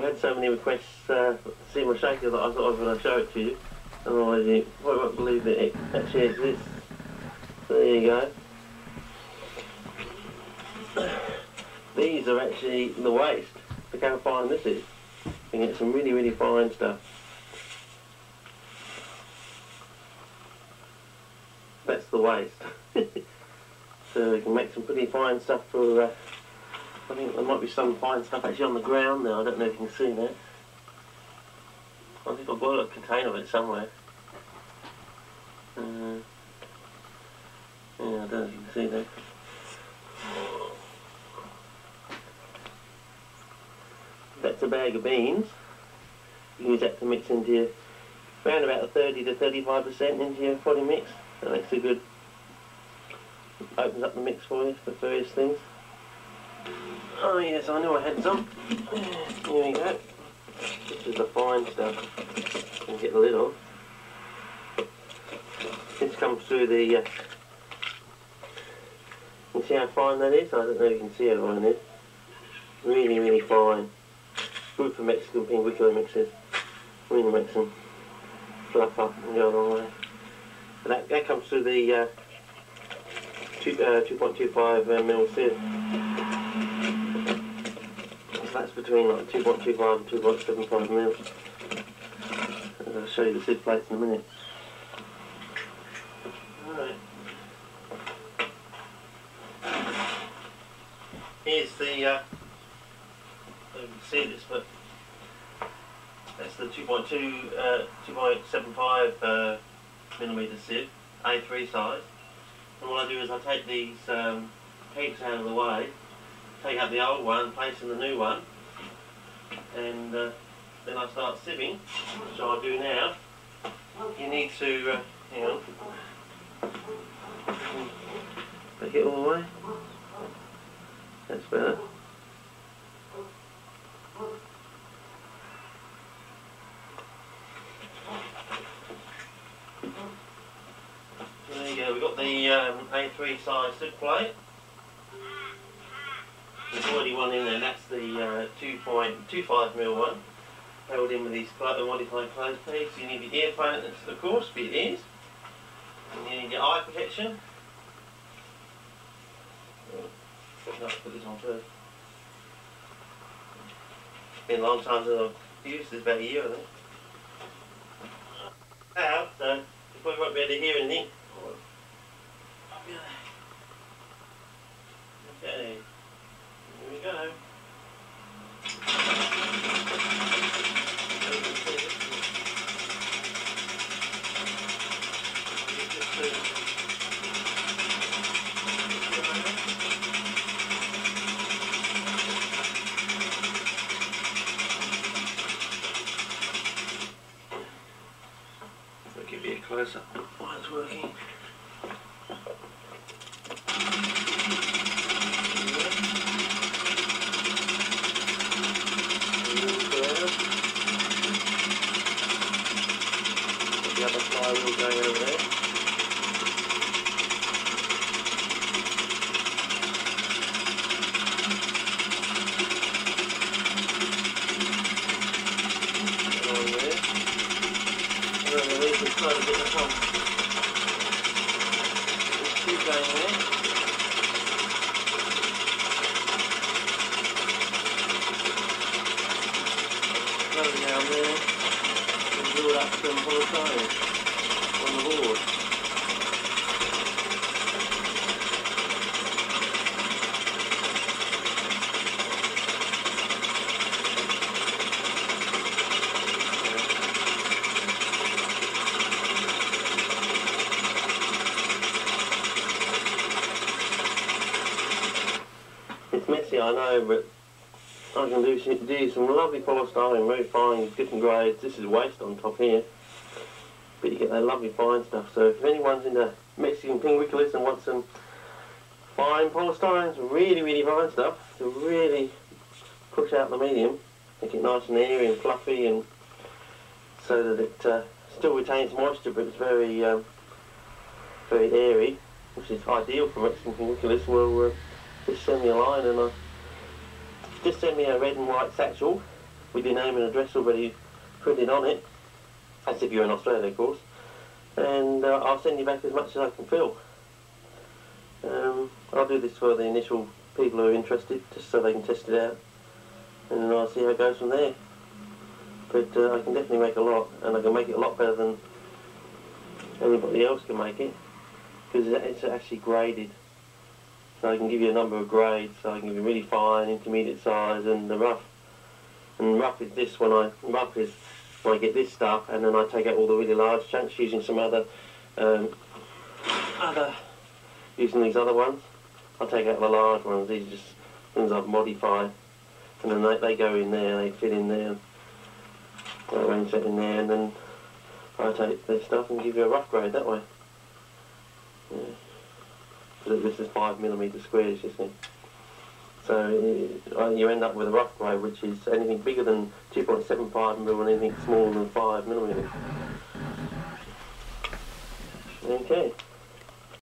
I've had so many requests to see my shaker that I thought I was going to show it to you. Otherwise you won't believe that it actually exists. So there you go. These are actually the waste. Look how fine this is. You can get some really, really fine stuff. That's the waste. So you can make some pretty fine stuff for, I think there might be some fine stuff actually on the ground there. I don't know if you can see that. I think I've got a container of it somewhere. Yeah, I don't know if you can see that. That's a bag of beans. You can use that to mix into your, around about 30 to 35% into your potting mix. That makes a good, opens up the mix for you for various things. Oh yes, I knew I had some. Here we go. This is the fine stuff. You can get the lid off. This comes through the, you see how fine that is? I don't know if you can see how fine it is. Really, really fine. Good for Mexican pinguicular mixes. Really makes them fluff up and go a long way. But that comes through the 2.25 sieve. So that's between like 2.25 and 2.75 mil. I'll show you the sieve plates in a minute. Alright. Here's the, you can see this, but that's the 2.75 millimeter sieve, A3 size. And what I do is I take these pegs out of the way, take out the old one, place in the new one, and then I start sieving, which I do now. You need to, hang on, take it all the way. That's better. There you go, we've got the A3 size sieve plate. There's already one in there, and that's the 2.25 mil one. Held in with these modified clothes pegs. You need your earphone, of course, for your ears. And you need your eye protection. I'll put this on first. It's been a long time since I've used this, about a year I think. Out, so you probably won't be able to hear anything. Okay, here we go. I'll give you a close up while it's working. The other flywheel going over there. Along there. And then the leaf is trying to get the pump. There's two going there. Going down there. And build up some polystyrene on the board. It's messy, I know, but I can do some lovely polystyrene, very fine, different grades. This is waste on top here, but you get that lovely fine stuff. So if anyone's into Mexican pinguiculas and wants some fine polystyrene, some really, really fine stuff to really push out the medium, make it nice and airy and fluffy, and so that it still retains moisture, but it's very, very airy, which is ideal for Mexican pinguiculas. Well, just send me a line, and just send me a red and white satchel with your name and address already printed on it. That's if you're in Australia, of course. And I'll send you back as much as I can fill. I'll do this for the initial people who are interested, just so they can test it out, and then I'll see how it goes from there. But I can definitely make a lot, and I can make it a lot better than anybody else can make it, because it's actually graded. So I can give you a number of grades, so I can give you really fine, intermediate size, and the rough. And rough is this when I get this stuff, and then I take out all the really large chunks using some using these other ones. I take out the large ones. These are just things I've modified, and then they go in there, they fit in there. I arrange that in there, and then I take this stuff and give you a rough grade that way. Yeah. This is 5mm squares, you see. So you end up with a rough grade, which is anything bigger than 2.75mm and anything smaller than 5mm. Okay.